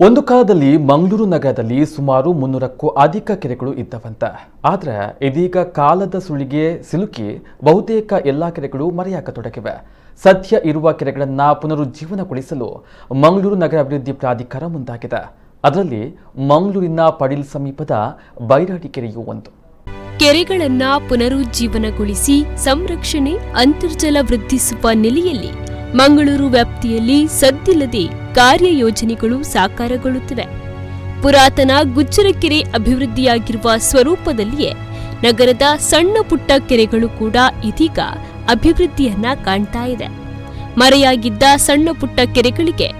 ಒಂದು ಕಾಲದಲ್ಲಿ ಮಂಗಳೂರು ನಗರದಲ್ಲಿ ಸುಮಾರು 300ಕ್ಕೂ ಅಧಿಕ ಕೆರೆಗಳು ಇದ್ದವಂತೆ. ಆದರೆ ಇದೀಗ ಕಾಲದ ಸುಳಿಗೆ ಸಿಲುಕಿ ಬಹುತೇಕ ಎಲ್ಲ ಕೆರೆಗಳು ಮರೆಯಾಗತೊಡಗಿವೆ. ಸದ್ಯ ಇರುವ ಕೆರೆಗಳನ್ನು ಪುನರುಜ್ಜೀವನಗೊಳಿಸಲು ಮಂಗಳೂರು ನಗರ ಅಭಿವೃದ್ಧಿ ಪ್ರಾಧಿಕಾರ ಮುಂದಾಗಿದೆ. ಅದರಲ್ಲಿ ಮಂಗಳೂರಿನ ಪಡಿಲ್ ಸಮೀಪದ ಬೈರಾಡಿ ಕೆರೆಯೂ ಒಂದು. ಕೆರೆಗಳನ್ನ ಪುನರುಜ್ಜೀವನಗೊಳಿಸಿ ಸಂರಕ್ಷಣೆ ಅಂತರ್ಜಲ ವೃದ್ಧಿಸುವ ನೆಲೆಯಲ್ಲಿ ಮಂಗಳೂರು ವ್ಯಾಪ್ತಿಯಲ್ಲಿ ಸದ್ದಿಲ್ಲದೆ ಕಾರ್ಯಯೋಜನೆಗಳು ಸಾಕಾರಗೊಳ್ಳುತ್ತಿವೆ. ಪುರಾತನ ಗುಜ್ಜರ ಕೆರೆ ಅಭಿವೃದ್ಧಿಯಾಗಿರುವ ಸ್ವರೂಪದಲ್ಲಿಯೇ ನಗರದ ಸಣ್ಣ ಪುಟ್ಟ ಕೆರೆಗಳು ಕೂಡ ಇದೀಗ ಅಭಿವೃದ್ಧಿಯನ್ನ ಕಾಣ್ತಾ ಇದೆ. ಮರೆಯಾಗಿದ್ದ ಸಣ್ಣ ಪುಟ್ಟ ಕೆರೆಗಳಿಗೆ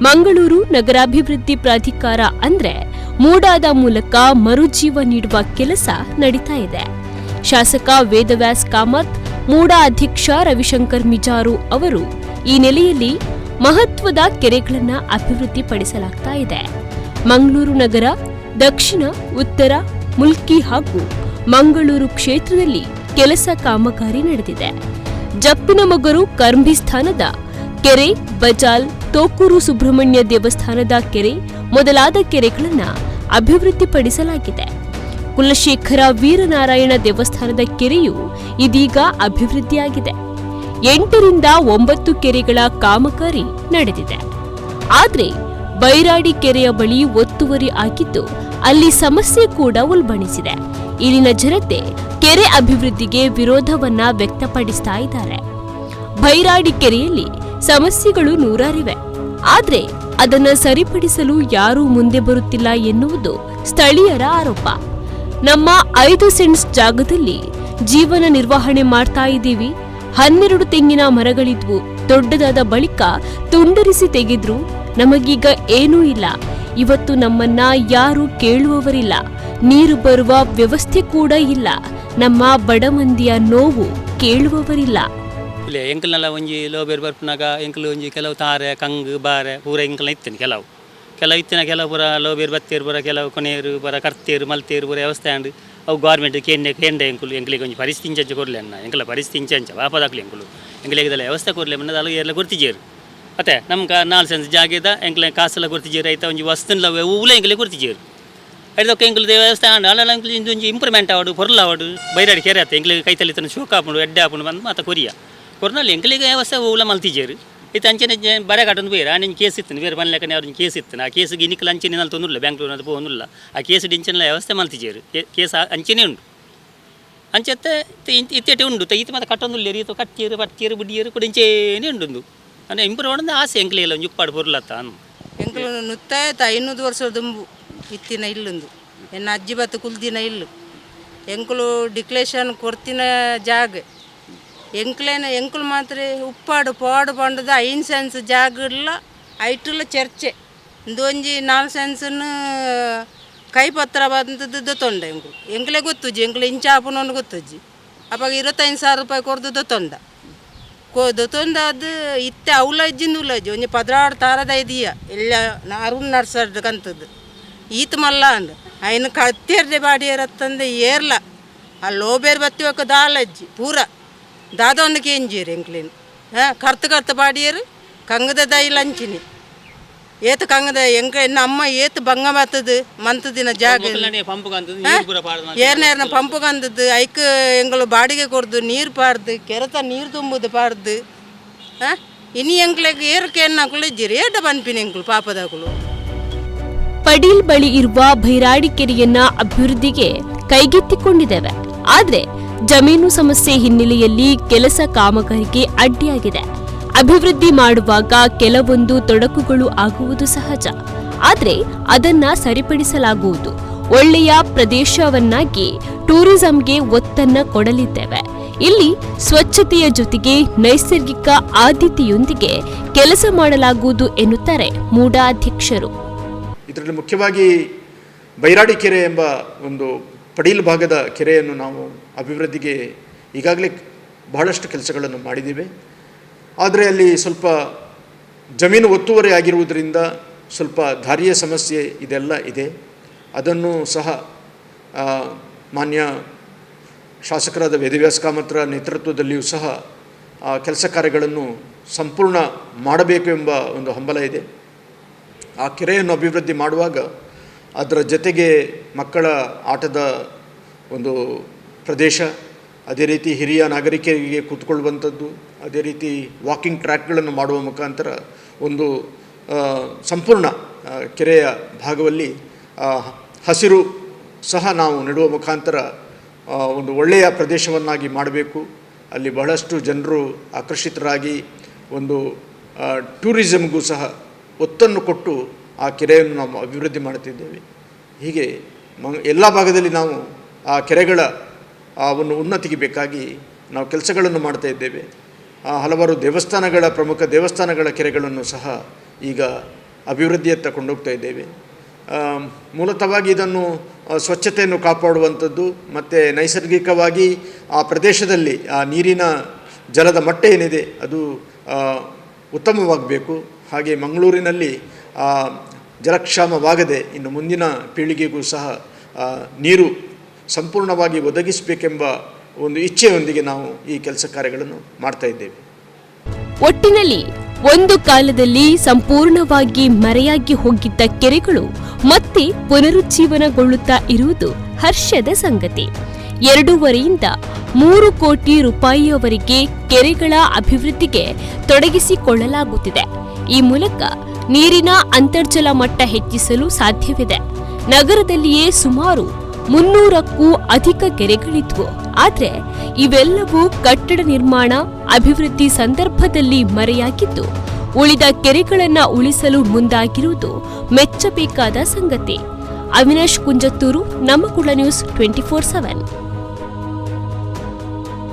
ಮಂಗಳೂರು ನಗರಾಭಿವೃದ್ಧಿ ಪ್ರಾಧಿಕಾರ ಅಂದ್ರೆ ಮೂಡಾದ ಮೂಲಕ ಮರುಜೀವ ನೀಡುವ ಕೆಲಸ ನಡೀತಾ ಇದೆ. ಶಾಸಕ ವೇದವ್ಯಾಸ್ ಕಾಮತ್, ಮೂಡಾ ಅಧ್ಯಕ್ಷ ರವಿಶಂಕರ್ ಮಿಜಾರು ಅವರು ಈ ನೆಲೆಯಲ್ಲಿ ಮಹತ್ವದ ಕೆರೆಗಳನ್ನು ಅಭಿವೃದ್ಧಿಪಡಿಸಲಾಗ್ತಾ ಇದೆ. ಮಂಗಳೂರು ನಗರ, ದಕ್ಷಿಣ, ಉತ್ತರ, ಮುಲ್ಕಿ ಹಾಗೂ ಮಂಗಳೂರು ಕ್ಷೇತ್ರದಲ್ಲಿ ಕೆಲಸ ಕಾಮಗಾರಿ ನಡೆದಿದೆ. ಜಪ್ಪಿನಮೊಗರು ಕರ್ಂಭಿಸ್ಥಾನದ ಕೆರೆ, ಬಜಾಲ್, ತೋಕೂರು ಸುಬ್ರಹ್ಮಣ್ಯ ದೇವಸ್ಥಾನದ ಕೆರೆ ಮೊದಲಾದ ಕೆರೆಗಳನ್ನು ಅಭಿವೃದ್ಧಿಪಡಿಸಲಾಗಿದೆ. ಕುಲಶೇಖರ ವೀರನಾರಾಯಣ ದೇವಸ್ಥಾನದ ಕೆರೆಯು ಇದೀಗ ಅಭಿವೃದ್ಧಿಯಾಗಿದೆ. 8 ರಿಂದ 9 ಕೆರೆಗಳ ಕಾಮಗಾರಿ ನಡೆದಿದೆ. ಆದರೆ ಬೈರಾಡಿ ಕೆರೆಯ ಬಳಿ ಒತ್ತುವರಿ ಆಗಿದ್ದು ಅಲ್ಲಿ ಸಮಸ್ಯೆ ಕೂಡ ಉಲ್ಬಣಿಸಿದೆ. ಇಲ್ಲಿನ ಜನತೆ ಕೆರೆ ಅಭಿವೃದ್ಧಿಗೆ ವಿರೋಧವನ್ನ ವ್ಯಕ್ತಪಡಿಸ್ತಾ ಇದ್ದಾರೆ. ಬೈರಾಡಿ ಕೆರೆಯಲ್ಲಿ ಸಮಸ್ಯೆಗಳು ನೂರಾರಿವೆ, ಆದರೆ ಅದನ್ನ ಸರಿಪಡಿಸಲು ಯಾರೂ ಮುಂದೆ ಬರುತ್ತಿಲ್ಲ ಎನ್ನುವುದು ಸ್ಥಳೀಯರ ಆರೋಪ. ನಮ್ಮ 5 ಸೆಂಟ್ಸ್ ಜಾಗದಲ್ಲಿ ಜೀವನ ನಿರ್ವಹಣೆ ಮಾಡ್ತಾ ಇದ್ದೀವಿ. 12 ತೆಂಗಿನ ಮರಗಳಿದ್ವು. ದೊಡ್ಡದಾದ ಬಳಿಕ ತುಂಡರಿಸಿ ತೆಗೆದ್ರು. ನಮಗೀಗ ಏನೂ ಇಲ್ಲ. ಇವತ್ತು ನಮ್ಮನ್ನ ಯಾರೂ ಕೇಳುವವರಿಲ್ಲ. ನೀರು ಬರುವ ವ್ಯವಸ್ಥೆ ಕೂಡ ಇಲ್ಲ. ನಮ್ಮ ಬಡ ಮಂದಿಯ ನೋವು ಕೇಳುವವರಿಲ್ಲ. ಎಂಕಲ್ನೆಲ್ಲ ಒಂಜಿ ಲೋಬೇರು ಬರ್ಪುನಾಗ ಎಂಕಲು ಒಂಜಿ ಕೆಲವು ತಾರೆ ಕಂಗು ಬಾರೆ ಪೂರ ಎಂಕಲ್ನ ಇತ್ತೇನೆ. ಕೆಲವು ಇತ್ತಿನ ಕೆಲವು ಪೂರ ಲೋಬೇರು ಬತ್ತೇರು ಬರ ಕೆಲವು ಕೊನೆಯರು ಬರ ಕರ್ತೇರು ಮಲ್ತೇರು ಪೂರ ವ್ಯವಸ್ಥೆ ಅಂಡು ಅವು ಗೌರ್ಮೆಂಟ್ ಕೆಂಡೆ ಎಂಕಲಿಗೆ ಒಂಜಿ ಪರಿಸ್ಥಿತಿ ಇಂಚ ಕೊಡಲಿ ಅನ್ನ ಎಂಕಲ ಪರಿಸ್ಥಿತಿ ಇಂಚ ವಾಪದಾಕ್ಲಿ ಎಂಕಲಿಗೆ ಇದೆಲ್ಲ ವ್ಯವಸ್ಥೆ ಕೊಡಲಿ ಅನ್ನೋದು ಅಲ್ಲ ಎಲ್ಲ ಗುರ್ತಿಜೇರು. ಮತ್ತೆ ನಮ್ಗೆ 4 ಸೆನ್ಸ್ ಜಾಗದ ಎಂಕಲ ಕಾಸೆಲ್ಲ ಗುರ್ತಿಜೇರು ಆಯ್ತಾ ಒಂಜಿ ವಸ್ತುಲ್ಲ ಊಲ ಎಂಕಲಿಗೆ ಗುರ್ತಿಜೇರು ಐದಕ್ಕೆ ಎಂಕಲ್ ವ್ಯವಸ್ಥೆ ಆಂಡು ಅಲ್ಲ ಎಂಕಲ್ ಇಂದೊಂಜಿ ಇಂಪ್ರೂವ್ಮೆಂಟ್ ಆವಡು ಪೊರ್ಲ ಆವಡು ಬೈರಾಡಿ ಕೆರೆ ಆತ ಎಂಕಲಿಗೆ ಕೈತಲ್ಲಿ ತನ್ನ ಶೋಕ ಹಾಕೊಂಡು ಎಡ್ಡೆ ಹಾಕೊಂಡು ಬಂದು ಮತ್ತೆ ಕೊರಿಯಲ್ಲಿ ಎಂಕಲಿಗೆ ವ್ಯವಸ್ಥೆ ಊಲ ಮಲ್ತಿಜೇರು ಇದು ಅಂಚನೆ ಬರೆ ಕಟ್ಟೊಂದು ಬೇರೆ ಆನೆ ಕೇಸ್ ಇತ್ತು ಬೇರೆ ಮನೆ ಅವ್ರಿಗೆ ಕೇಸ್ ಇತ್ತು. ಆ ಕೇಸಿಗೆ ಇನಿಕಲ್ ಅಂಚನೆ ನಲ್ಲಿ ತೊಂದಿಲ್ಲ, ಬ್ಯಾಂಗ್ಳೂರ್ ಅದು ಹೋಗಿಲ್ಲ. ಆ ಕೇಸ್ ಡಿಂಚನೆಲ್ಲ ವ್ಯವಸ್ಥೆ ಮಲ್ತಿಜೇರು ಕೇಸ್ ಅಂಚನೆ ಉಂಟು ಅಂಚತ್ತೆ ಇತ್ತೇಟೆ ಉಂಡು ಈತ ಮತ್ತೆ ಕಟ್ಟೊಂದಿಲ್ಲ ರೀತು ಕಟ್ಟೇರು ಪಟ್ಟೇರು ಬುಡಿಯರು ಕೂಡ ಇಂಚೇನೆ ಉಂಡು ಅಂದರೆ ಇಂಪ್ರೂವ್ ಮಾಡೋದು ಆಸೆ ಎಂಕಲಿಗೆಲ್ಲ ಒಂದು ಉಪ್ಪಾಡು ಬರಲತ್ತ ಎಂಕಲು ನುತ್ತಾಯ್ತ 500 ವರ್ಷದ ಇತ್ತಿನ ಇಲ್ಲೊಂದು ಎನ್ನ ಅಜ್ಜಿ ಬತ್ತು ಕುಲ್ದಿನ ಇಲ್ಲು ಎಂಕಲು ಡಿಕ್ಲೇಷನ್ ಕೊಡ್ತಿನ ಜಾಗ ಎಂಕಲು ಮಾತ್ರ ಉಪ್ಪಾಡು ಪಾಡು ಪಂಡದ 5 ಸೆನ್ಸ್ ಜಾಗ ಇಲ್ಲ. ಐಟುಲ್ಲ ಚರ್ಚೆ ಇಂದೊಂಜಿ 4 ಸೆನ್ಸನ್ನು ಕೈಪತ್ರ ಬಂದದ್ದು ದೊತ್ತೊಂಡ ಎಂಕಲೇ ಗೊತ್ತುಜ್ಜಿ ಎಂಕಲು ಇಂಚಾಪನೊಂದು ಗೊತ್ತುಜ್ಜಿ ಅವಾಗ 25,000 ರೂಪಾಯಿ ಕೊಡ್ದು ದೊತ್ತೊಂಡ ದೊತ್ತೊಂಡ ಅದು ಇತ್ತೆ ಅವಲ ಇಜ್ಜಿಂದು ಉಲ್ಲಜ್ಜಿ ಒಂಜಿ 16 ತಾರದ ಇದೀಯ ಎಲ್ಲ ಅರುಣ್ ನಡ್ಸಡ್ ಕಂತದ್ದು ಈತ ಮಲ್ಲ ಅಂದು ಅಯ್ಯನ ಕತ್ತೇರ್ದೆ ಬಾಡಿಯರತ್ತಂದೆ ಏರ್ಲ ಆ ಲೋಬೇರು ಬತ್ತಿವಕ್ಕ ದಾಲಜ್ಜಿ ಪೂರ ದಾದೊಂದು ಕೇಂಜೀರು ಎಂಕ್ಲೇನು ಕರ್ತ ಬಾಡಿಯರು ಕಂಗದ ದೈ ಲಂಚಿನಿ ಏತು ಕಂಗದ ಎನ್ನ ಅಮ್ಮ ಏತು ಬಂಗ ಬತ್ತದು ಮಂತದಿನ ಜಾಗ ಏರ್ನೇರ್ನ ಪಂಪು ಕಂದದ್ದು ಐಕ್ ಎಂಗಳು ಬಾಡಿಗೆ ಕೊಡ್ದು ನೀರು ಪಾರ್ದು ಕೆರೆತ ನೀರು ತುಂಬುದು ಪಾರ್ದು ಇನಿ ಎಂಕ್ಲೆಗೆ ಏರಕ್ಕೆ ಎನ್ನಾಕುಳಿಜ್ಜಿರಿ ಏಟ ಬನ್ಪಿನ ಎಂಕಲು ಪಾಪದಾಕುಳು. ಪಡೀಲ್ ಬಳಿ ಇರುವ ಬೈರಾಡಿ ಕೆರೆಯನ್ನ ಅಭಿವೃದ್ಧಿಗೆ ಕೈಗೆತ್ತಿಕೊಂಡಿದ್ದೇವೆ. ಆದ್ರೆ ಜಮೀನು ಸಮಸ್ಯೆ ಹಿನ್ನೆಲೆಯಲ್ಲಿ ಕೆಲಸ ಕಾಮಗಾರಿಗೆ ಅಡ್ಡಿಯಾಗಿದೆ. ಅಭಿವೃದ್ಧಿ ಮಾಡುವಾಗ ಕೆಲವೊಂದು ತೊಡಕುಗಳು ಆಗುವುದು ಸಹಜ, ಆದರೆ ಅದನ್ನ ಸರಿಪಡಿಸಲಾಗುವುದು. ಒಳ್ಳೆಯ ಪ್ರದೇಶವನ್ನಾಗಿ ಟೂರಿಸಂಗೆ ಒತ್ತನ್ನ ಕೊಡಲಿದ್ದೇವೆ. ಇಲ್ಲಿ ಸ್ವಚ್ಛತೆಯ ಜೊತೆಗೆ ನೈಸರ್ಗಿಕ ಆದ್ಯತೆಯೊಂದಿಗೆ ಕೆಲಸ ಮಾಡಲಾಗುವುದು ಎನ್ನುತ್ತಾರೆ ಮೂಡಾ ಅಧ್ಯಕ್ಷರು. ಇದರಲ್ಲಿ ಮುಖ್ಯವಾಗಿ ಬೈರಾಡಿ ಕೆರೆ ಎಂಬ ಒಂದು ಪಡೀಲ್ ಭಾಗದ ಕೆರೆಯನ್ನು ನಾವು ಅಭಿವೃದ್ಧಿಗೆ ಈಗಾಗಲೇ ಬಹಳಷ್ಟು ಕೆಲಸಗಳನ್ನು ಮಾಡಿದ್ದೀವಿ. ಆದರೆ ಅಲ್ಲಿ ಸ್ವಲ್ಪ ಜಮೀನು ಒತ್ತುವರಿ ಆಗಿರುವುದರಿಂದ ಸ್ವಲ್ಪ ದಾರಿಯ ಸಮಸ್ಯೆ ಇದೆಲ್ಲ ಇದೆ. ಅದನ್ನು ಸಹ ಮಾನ್ಯ ಶಾಸಕರಾದ ವೇದವ್ಯಾಸ್ ಕಾಮತ್ರ ನೇತೃತ್ವದಲ್ಲಿಯೂ ಸಹ ಕೆಲಸ ಕಾರ್ಯಗಳನ್ನು ಸಂಪೂರ್ಣ ಮಾಡಬೇಕು ಎಂಬ ಒಂದು ಹಂಬಲ ಇದೆ. ಆ ಕೆರೆಯನ್ನು ಅಭಿವೃದ್ಧಿ ಮಾಡುವಾಗ ಅದರ ಜೊತೆಗೆ ಮಕ್ಕಳ ಆಟದ ಒಂದು ಪ್ರದೇಶ, ಅದೇ ರೀತಿ ಹಿರಿಯ ನಾಗರಿಕರಿಗೆ ಕೂತ್ಕೊಳ್ಳುವಂಥದ್ದು, ಅದೇ ರೀತಿ ವಾಕಿಂಗ್ ಟ್ರ್ಯಾಕ್ಗಳನ್ನು ಮಾಡುವ ಮುಖಾಂತರ ಒಂದು ಸಂಪೂರ್ಣ ಕೆರೆಯ ಭಾಗದಲ್ಲಿ ಹಸಿರು ಸಹ ನಾವು ನೆಡುವ ಮುಖಾಂತರ ಒಂದು ಒಳ್ಳೆಯ ಪ್ರದೇಶವನ್ನಾಗಿ ಮಾಡಬೇಕು. ಅಲ್ಲಿ ಬಹಳಷ್ಟು ಜನರು ಆಕರ್ಷಿತರಾಗಿ ಒಂದು ಟೂರಿಸಮ್ಗೂ ಸಹ ಒತ್ತನ್ನು ಕೊಟ್ಟು ಆ ಕೆರೆಯನ್ನು ನಾವು ಅಭಿವೃದ್ಧಿ ಮಾಡುತ್ತಿದ್ದೇವೆ. ಹೀಗೆ ಎಲ್ಲ ಭಾಗದಲ್ಲಿ ನಾವು ಆ ಕೆರೆಗಳ ಒಂದು ಉನ್ನತಿಗೆ ಬೇಕಾಗಿ ನಾವು ಕೆಲಸಗಳನ್ನು ಮಾಡ್ತಾ ಇದ್ದೇವೆ. ಹಲವಾರು ದೇವಸ್ಥಾನಗಳ ಪ್ರಮುಖ ದೇವಸ್ಥಾನಗಳ ಕೆರೆಗಳನ್ನು ಸಹ ಈಗ ಅಭಿವೃದ್ಧಿಯತ್ತ ಕೊಂಡೋಗ್ತಾ ಇದ್ದೇವೆ. ಮೂಲತಃವಾಗಿ ಇದನ್ನು ಸ್ವಚ್ಛತೆಯನ್ನು ಕಾಪಾಡುವಂಥದ್ದು ಮತ್ತು ನೈಸರ್ಗಿಕವಾಗಿ ಆ ಪ್ರದೇಶದಲ್ಲಿ ಆ ನೀರಿನ ಜಲದ ಮಟ್ಟ ಏನಿದೆ ಅದು ಉತ್ತಮವಾಗಬೇಕು. ಹಾಗೆ ಮಂಗಳೂರಿನಲ್ಲಿ ಜಲಕ್ಷಾಮವಾಗದೆ ಇನ್ನು ಮುಂದಿನ ಪೀಳಿಗೆಗೂ ಸಹ ನೀರು ಸಂಪೂರ್ಣವಾಗಿ ಒದಗಿಸಬೇಕೆಂಬ ಒಂದು ಇಚ್ಛೆಯೊಂದಿಗೆ ನಾವು ಈ ಕೆಲಸ ಕಾರ್ಯಗಳನ್ನು ಮಾಡ್ತಾ ಇದ್ದೇವೆ. ಒಟ್ಟಿನಲ್ಲಿ ಒಂದು ಕಾಲದಲ್ಲಿ ಸಂಪೂರ್ಣವಾಗಿ ಮರೆಯಾಗಿ ಹೋಗಿದ್ದ ಕೆರೆಗಳು ಮತ್ತೆ ಪುನರುಜ್ಜೀವನಗೊಳ್ಳುತ್ತಾ ಇರುವುದು ಹರ್ಷದ ಸಂಗತಿ. 2.5ರಿಂದ 3 ಕೋಟಿ ರೂಪಾಯಿಯವರೆಗೆ ಕೆರೆಗಳ ಅಭಿವೃದ್ಧಿಗೆ ತೊಡಗಿಸಿಕೊಳ್ಳಲಾಗುತ್ತಿದೆ. ಈ ಮೂಲಕ ನೀರಿನ ಅಂತರ್ಜಲ ಮಟ್ಟ ಹೆಚ್ಚಿಸಲು ಸಾಧ್ಯವಿದೆ. ನಗರದಲ್ಲಿಯೇ ಸುಮಾರು 300ಕ್ಕೂ ಅಧಿಕ ಕೆರೆಗಳಿದ್ವು. ಆದರೆ ಇವೆಲ್ಲವೂ ಕಟ್ಟಡ ನಿರ್ಮಾಣ ಅಭಿವೃದ್ಧಿ ಸಂದರ್ಭದಲ್ಲಿ ಮರೆಯಾಗಿದ್ದು, ಉಳಿದ ಕೆರೆಗಳನ್ನು ಉಳಿಸಲು ಮುಂದಾಗಿರುವುದು ಮೆಚ್ಚಬೇಕಾದ ಸಂಗತಿ. ಅವಿನಾಶ್ ಕುಂಜತ್ತೂರು, ನಮ್ಮ ಕುಳ ನ್ಯೂಸ್ 24/7.